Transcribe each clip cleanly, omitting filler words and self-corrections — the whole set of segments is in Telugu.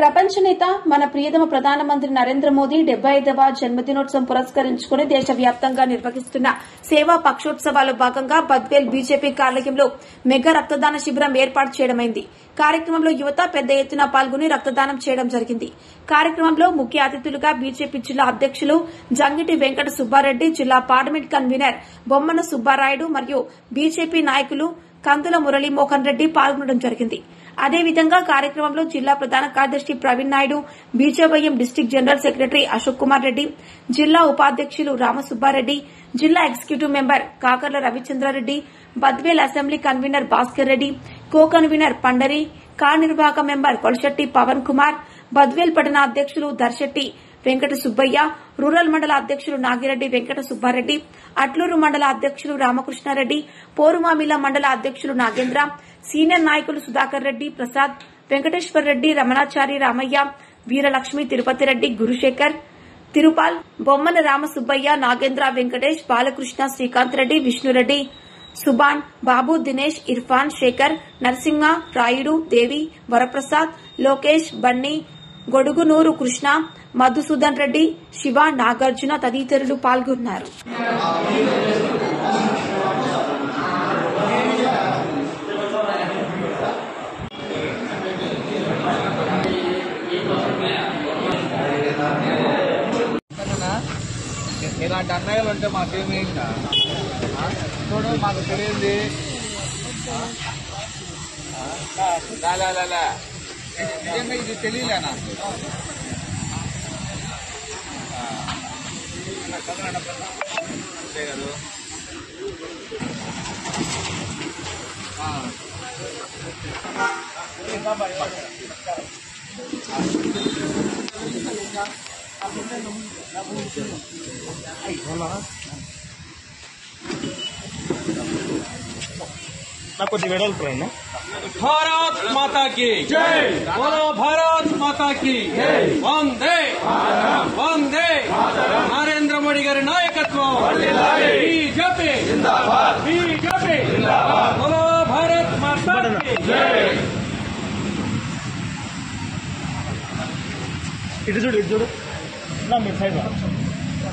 ప్రపంచ నేత మన ప్రియతమ ప్రధానమంత్రి నరేంద్ర మోదీ 75వ జన్మదినోత్సవం పురస్కరించుకుని దేశవ్యాప్తంగా నిర్వహిస్తున్న సేవా పక్షోత్సవాల్లో భాగంగా బద్వేల్ బీజేపీ కార్యాలయంలో మెగా రక్తదాన శిబిరం ఏర్పాటు చేయడమైంది. కార్యక్రమంలో యువత పెద్ద ఎత్తున పాల్గొని రక్తదానం చేయడం జరిగింది. కార్యక్రమంలో ముఖ్య అతిథులుగా బీజేపీ జిల్లా అధ్యకులు జంగిటి వెంకట సుబ్బారెడ్డి, జిల్లా పార్లమెంట్ కన్వీనర్ బొమ్మన సుబ్బారాయుడు మరియు బీజేపీ నాయకులు కందుల మురళీమోహన్ రెడ్డి పాల్గొనడం జరిగింది. అదేవిధంగా కార్యక్రమంలో జిల్లా ప్రధాన కార్యదర్శి Praveen Naidu, BJYM district general secretary Ashok Kumar Reddy, జిల్లా ఉపాధ్యకులు రామసుబ్బారెడ్డి, జిల్లా executive member Kakarla Ravichandra Reddy, Badvel assembly convener Bhaskar Reddy, co convener Pandari, కార్యనిర్వాహక మెంబర్ కొలశెట్టి పవన్ కుమార్, బద్వేల్ పట్టణ అధ్యకులు దర్శెట్టి వెంకట సుబ్బయ్య, రూరల్ మండల అధ్యకులు నాగిరెడ్డి వెంకట సుబ్బారెడ్డి, అట్లూరు మండల అధ్యకులు రామకృష్ణారెడ్డి, పోరుమామిల మండల అధ్యకులు నాగేంద్ర, సీనియర్ నాయకులు సుధాకర్ రెడ్డి, ప్రసాద్, వెంకటేశ్వర్ రెడ్డి, రమణాచారి రామయ్య, వీరలక్ష్మి, తిరుపతి రెడ్డి, గురుశేఖర్, తిరుపాల్, బొమ్మన రామసుబ్బయ్య, నాగేంద్ర, వెంకటేష్, బాలకృష్ణ, శ్రీకాంత్ రెడ్డి, విష్ణురెడ్డి, సుబాన్, బాబు, దినేష్, ఇర్ఫాన్, శేఖర్, నరసింహ, రాయుడు, దేవి, వరప్రసాద్, లోకేష్, బన్నీ, గొడుగునూరు కృష్ణ, మధుసూదన్ రెడ్డి, శివ, నాగార్జున తదితరులు పాల్గొన్నారు. ఇలాంటి అన్నయ్యలు అంటే మాకేమీ చూడ మాకు తెలియంది నిజంగా ఇది తెలియలేనా అంతే కదా నాకు వెడల్ ఫ్రెండ్ भारत माता की जय, बोलो भारत माता की जय, वंदे वंदे नरेंद्र मोदी गारी नायकत्व बीजेपी जिंदाबाद, बीजेपी जिंदाबाद, बोलो भारत माता की जय. ఇటు చూడు నా మీ సైడ్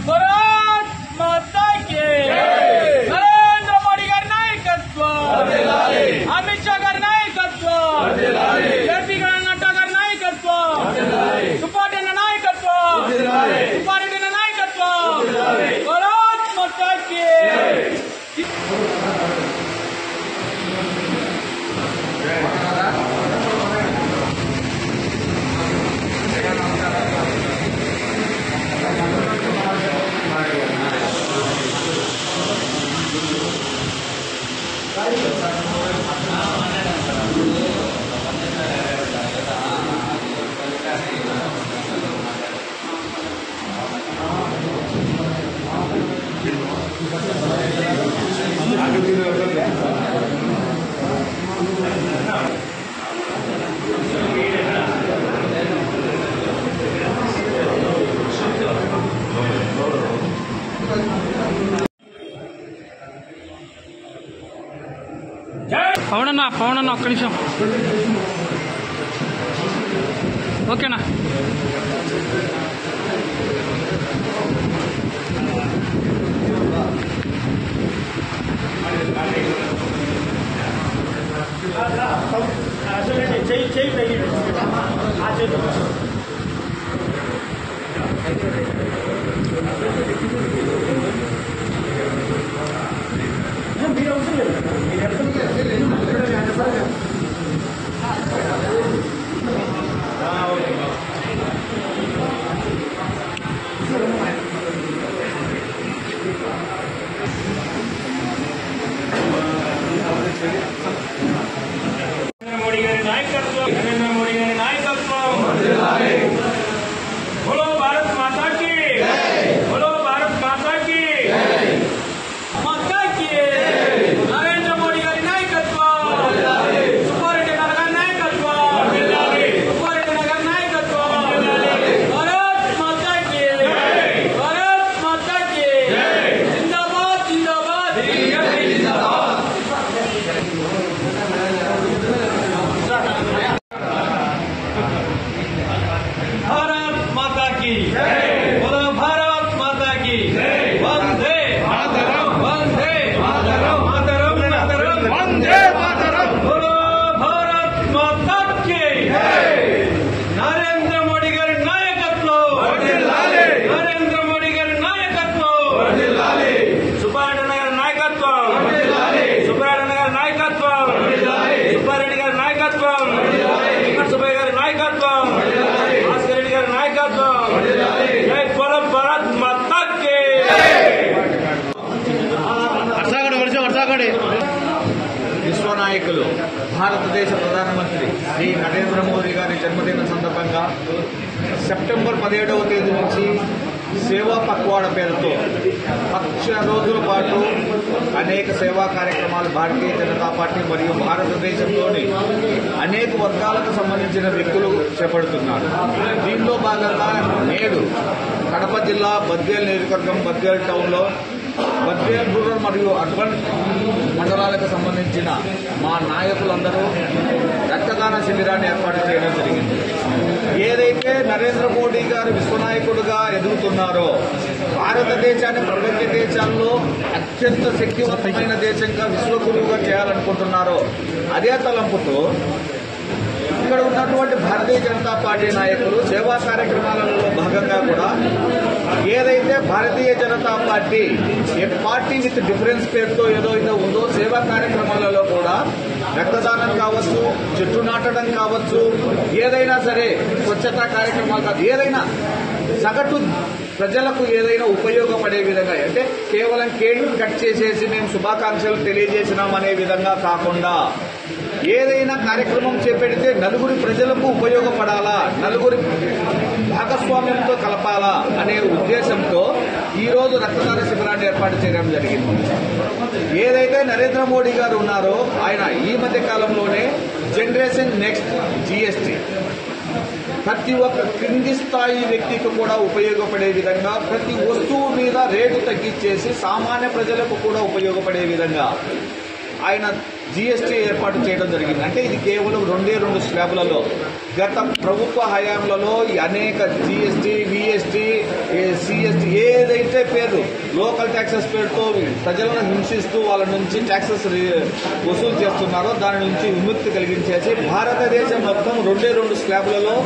भारत माता की नरेंद्र मोदी गारी नायकत्व, अमित शाह गारी नायकत्व, जेपी नड्डा गारी नायकत्व, सुब्बाరెడ్డి नायकत्व, सुब्बाరెడ్డి नायकत्व, भारत माता की పవనన్న ఒక్క నిమిషం ఓకేనా. बोलो भारत माता की, बोलो भारत माता की माता की नरेंद्र मोदी गारी नायकत्व, सुब्बाరెడ్డి गारी नायकत्व, सुब्बाరెడ్డి गारी नायकत्व, भारत माता की, भारत माता की जिंदाबाद, जिंदाबाद, जिंदाबाद. విశ్వనాయకులు భారతదేశ ప్రధానమంత్రి శ్రీ నరేంద్ర మోదీ గారి జన్మదిన సందర్భంగా సెప్టెంబర్ 17వ తేదీ నుంచి సేవా పక్వాడ పేరుతో 10 రోజుల పాటు అనేక సేవా కార్యక్రమాలు భారతీయ జనతా పార్టీ మరియు భారతదేశంలోని అనేక వర్గాలకు సంబంధించిన వ్యక్తులు చేపడుతున్నారు. దీనిలో భాగంగా నేడు కడప జిల్లా బద్వేల్ నియోజకవర్గం బద్వేల్ టౌన్లో బద్వేల్ రూరల్ మరియు అర్బన్ మండలాలకు సంబంధించిన మా నాయకులందరూ రక్తదాన శిబిరాన్ని ఏర్పాటు చేయడం జరిగింది. ఏదైతే నరేంద్ర మోడీ గారు విశ్వనాయకుడుగా ఎదుగుతున్నారో, భారతదేశాన్ని ప్రపంచ దేశాల్లో అత్యంత శక్తివంతమైన దేశంగా విశ్వగురువుగా చేయాలనుకుంటున్నారో, అదే తలంపుతో ఇక్కడ ఉన్నటువంటి భారతీయ జనతా పార్టీ నాయకులు సేవా కార్యక్రమాలలో భాగంగా కూడా ఏదైతే Bharatiya Janata party a party with difference పేరుతో ఏదైతే ఉందో సేవా కార్యక్రమాలలో కూడా రక్తదానం కావచ్చు, చెట్టు నాటడం కావచ్చు, ఏదైనా సరే స్వచ్ఛతా కార్యక్రమాలు కాదు, ఏదైనా సగటు ప్రజలకు ఏదైనా ఉపయోగపడే విధంగా, అంటే కేవలం కేక్ కట్ చేసేసి మేము శుభాకాంక్షలు తెలియజేసినాం అనే విధంగా కాకుండా ఏదైనా కార్యక్రమం చేపడితే నలుగురి ప్రజలకు ఉపయోగపడాలా, నలుగురి భాగస్వామ్యంతో కలపాలా అనే ఉద్దేశంతో ఈరోజు రక్తదాన శిబిరాన్ని ఏర్పాటు చేయడం జరిగింది. ఏదైతే నరేంద్ర మోడీ గారు ఉన్నారో ఆయన ఈ మధ్య కాలంలోనే జనరేషన్ నెక్స్ట్ జీఎస్టీ ప్రతి ఒక్క క్రింది స్థాయి వ్యక్తికి కూడా ఉపయోగపడే విధంగా ప్రతి వస్తువు మీద రేటు తగ్గించేసి సామాన్య ప్రజలకు కూడా ఉపయోగపడే విధంగా ఆయన జీఎస్టీ ఏర్పాటు చేయడం జరిగింది. అంటే ఇది కేవలం 2 స్లాబ్లలో గత ప్రభుత్వ హయాంలలో అనేక జీఎస్టీ, విఎస్టీ, సిఎస్టీ ఏదైతే పేరు లోకల్ ట్యాక్సెస్ పేరుతో ప్రజలను హింసిస్తూ వాళ్ళ నుంచి ట్యాక్సెస్ వసూలు చేస్తున్నారో దాని నుంచి విముక్తి కలిగించేసి భారతదేశం మొత్తం 2 స్లాబ్లలో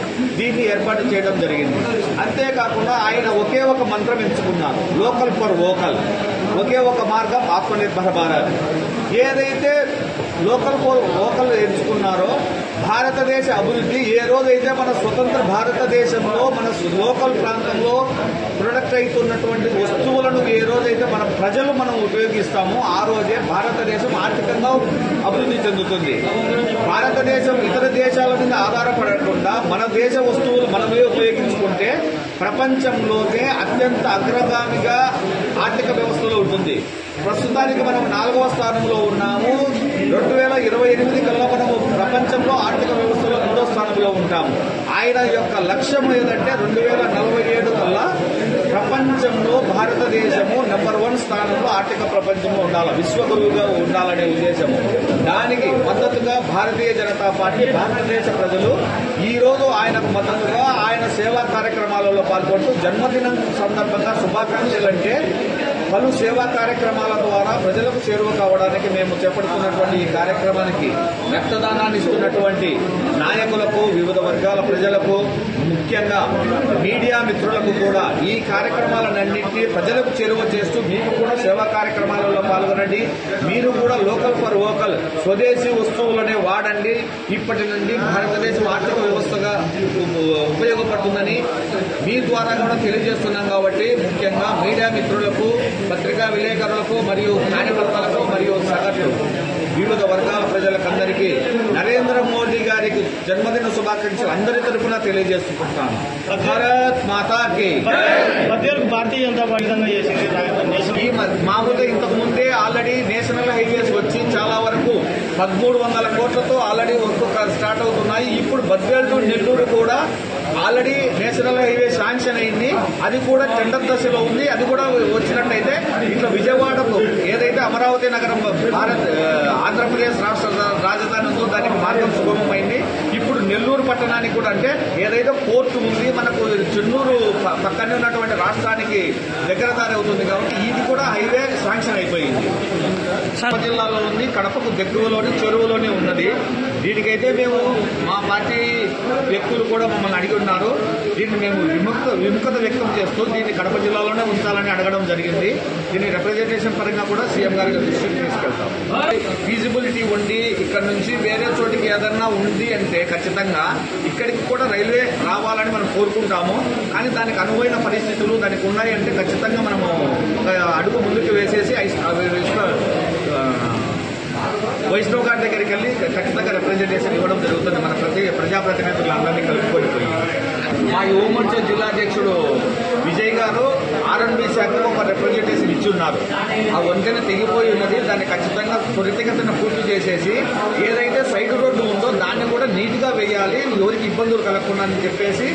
దీన్ని ఏర్పాటు చేయడం జరిగింది. అంతేకాకుండా ఆయన ఒకే ఒక మంత్రం ఎంచుకున్నారు, లోకల్ ఫర్ వోకల్, ఒకే ఒక మార్గం ఆత్మనిర్భర భారత్. ఏదైతే లోకల్ ఫర్ వోకల్ ఎంచుకున్నారో భారతదేశ అభివృద్ధి, ఏ రోజైతే మన స్వతంత్ర భారతదేశంలో మన లోకల్ ప్రాంతంలో ప్రొడక్ట్ అవుతున్నటువంటి వస్తువులను ఏ రోజైతే మన ప్రజలు మనం ఉపయోగిస్తామో ఆ రోజే భారతదేశం ఆర్థికంగా అభివృద్ధి చెందుతుంది. భారతదేశం ఇతర దేశాల మీద ఆధారపడకుండా మన దేశ వస్తువులు మనమే ఉపయోగించుకుంటే ప్రపంచంలోనే అత్యంత అగ్రగామిగా ఆర్థిక వ్యవస్థలో ఉంటుంది. ప్రస్తుతానికి మనం 4వ స్థానంలో ఉన్నాము. 2028 కల్లా మనము ప్రపంచంలో ఆర్థిక వ్యవస్థలో 3వ స్థానంలో ఉంటాము. ఆయన యొక్క లక్ష్యం ఏదంటే 2047 కల్లా ప్రపంచంలో భారతదేశము నెంబర్ 1 స్థానంలో ఆర్థిక ప్రపంచంలో ఉండాలి, విశ్వగురువుగా ఉండాలనే ఉద్దేశము. దానికి మద్దతుగా భారతీయ జనతా పార్టీ, భారతదేశ ప్రజలు ఈ రోజు ఆయనకు మద్దతుగా ఆయన సేవా కార్యక్రమాలలో పాల్గొంటూ జన్మదినం సందర్భంగా శుభాకాంక్షలు అంటే పలు సేవా కార్యక్రమాల ద్వారా ప్రజలకు చేరువ కావడానికి మేము చేపడుతున్నటువంటి ఈ కార్యక్రమానికి రక్తదానాన్ని ఇస్తున్నటువంటి నాయకులకు, వివిధ వర్గాల ప్రజలకు, ముఖ్యంగా మీడియా మిత్రులకు కూడా ఈ కార్యక్రమాలన్నింటినీ ప్రజలకు చేరువ చేస్తూ మీకు కూడా సేవా కార్యక్రమాలలో పాల్గొనండి. మీరు కూడా లోకల్ ఫర్ వోకల్, స్వదేశీ వస్తువులనే వాడండి. ఇప్పటి నుండి భారతదేశం ఆర్థిక వ్యవస్థగా ఉపయోగపడుతుందని మీ ద్వారా కూడా తెలియజేస్తున్నాం. కాబట్టి ముఖ్యంగా మీడియా మిత్రులకు, పత్రికా విలేకరులకు మరియు కార్యకర్తలకు మరియు సగటు వివిధ వర్గాల ప్రజలకందరికీ నరేంద్ర మోదీ గారికి జన్మదిన శుభాకాంక్షలు అందరి తరఫున తెలియజేసుకుంటున్నాను. భారత్ మాతాకి. భారతీయ జనతా పార్టీ ఈ మామూలుగా ఇంతకు ముందే ఆల్రెడీ నేషనల్ హైవేస్ వచ్చి చాలా వరకు 1300 కోట్లతో ఆల్రెడీ వర్క్ స్టార్ట్ అవుతున్నాయి. ఇప్పుడు బద్వేల్ టు నెల్లూరు కూడా ఆల్రెడీ నేషనల్ హైవే శాంక్షన్ అయింది. అది కూడా టెండర్ దశలో ఉంది. అది కూడా వచ్చినట్టయితే ఇట్లా విజయవాడకు ఏదైతే అమరావతి నగరం ఆంధ్రప్రదేశ్ రాష్ట్ర రాజధాని ఉందో దానికి మార్గం సుగమమైంది. ఇప్పుడు నెల్లూరు పట్టణానికి కూడా, అంటే ఏదైతే పోర్టు ఉంది మనకు చెన్నూరు పక్కనే ఉన్నటువంటి రాష్ట్రానికి దగ్గర దారి అవుతుంది కాబట్టి ఇది కూడా హైవే శాంక్షన్ అయిపోయింది. కడప జిల్లాలో ఉంది, కడపకు దగ్గరలోని చెరువులోనే ఉన్నది. దీనికైతే మేము మా పార్టీ వ్యక్తులు కూడా మమ్మల్ని అడిగి ఉన్నారు. దీన్ని మేము విముఖత వ్యక్తం చేస్తూ దీన్ని కడప జిల్లాలోనే ఉంచాలని అడగడం జరిగింది. దీన్ని రిప్రజెంటేషన్ పరంగా కూడా సీఎం గారి దృష్టికి తీసుకెళ్తాం. ఫీజిబిలిటీ ఉండి ఇక్కడ నుంచి వేరే చోటికి ఏదన్నా ఉంది అంటే ఖచ్చితంగా ఇక్కడికి కూడా రైల్వే రావాలని మనం కోరుకుంటాము. కానీ దానికి అనువైన పరిస్థితులు దానికి ఉన్నాయి అంటే ఖచ్చితంగా మనము అడుగు ముందుకు వేసేసి వైష్ణవ్ గారి దగ్గరికి వెళ్ళి ఖచ్చితంగా రిప్రజెంటేషన్ ఇవ్వడం జరుగుతుంది. మన ప్రజాప్రతినిధులందరినీ కలుపుకొని పోయి మా యువమోర్చా జిల్లా అధ్యక్షుడు విజయ్ గారు R&B శాఖకు ఒక రిప్రజెంటేషన్ ఇచ్చి ఉన్నారు. ఆ వంతెన తెగిపోయి ఉన్నది, దాన్ని ఖచ్చితంగా త్వరితగతిన పూర్తి చేసేసి ఏదైతే సైడ్ రోడ్డు ఉందో దాన్ని కూడా నీట్ గా వేయాలి, ఎవరికి ఇబ్బందులు కలగకుండా అని చెప్పేసి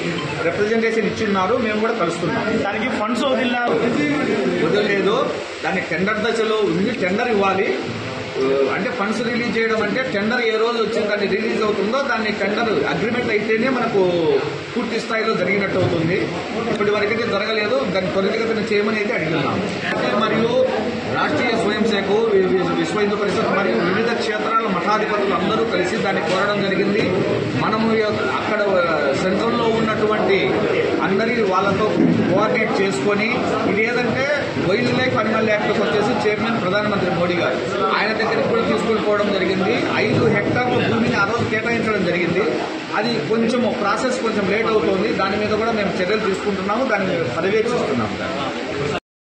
రిప్రజెంటేషన్ ఇచ్చిన్నారు. మేము కూడా కలుస్తున్నాం. దానికి ఫండ్స్ వదిలేదు, దాన్ని టెండర్ దశలో ఉంది. టెండర్ ఇవ్వాలి అంటే ఫండ్స్ రిలీజ్ చేయడం అంటే టెండర్ ఏ రోజు వచ్చి దాన్ని రిలీజ్ అవుతుందో దాన్ని టెండర్ అగ్రిమెంట్ అయితేనే మనకు పూర్తి స్థాయిలో జరిగినట్టు అవుతుంది. ఇప్పటి వరకైతే జరగలేదు. దాన్ని త్వరితగతిన చేయమని అయితే అడిగినాం. మరియు రాష్ట్రీయ స్వయం సేవకు విశ్వ హిందూ పరిషత్ మరియు వివిధ క్షేత్రాల మఠాధిపతులు అందరూ కలిసి దాన్ని కోరడం జరిగింది. మనము అక్కడ సెంట్రల్లో ఉన్నటువంటి అందరి వాళ్ళతో కోఆర్డినేట్ చేసుకొని ఇది ఏదంటే వైల్డ్ లైఫ్ అనిమల్ యాక్ట్కి వచ్చేసి చైర్మన్ ప్రధానమంత్రి మోడీ గారు ఆయన దగ్గరికి కూడా తీసుకుని పోవడం జరిగింది. 5 హెక్టార్ల భూమిని ఆ రోజు కేటాయించడం జరిగింది. అది కొంచెం ప్రాసెస్ కొంచెం లేట్ అవుతుంది. దాని మీద కూడా మేము చర్యలు తీసుకుంటున్నాము, దాన్ని పర్యవేక్షిస్తున్నాము.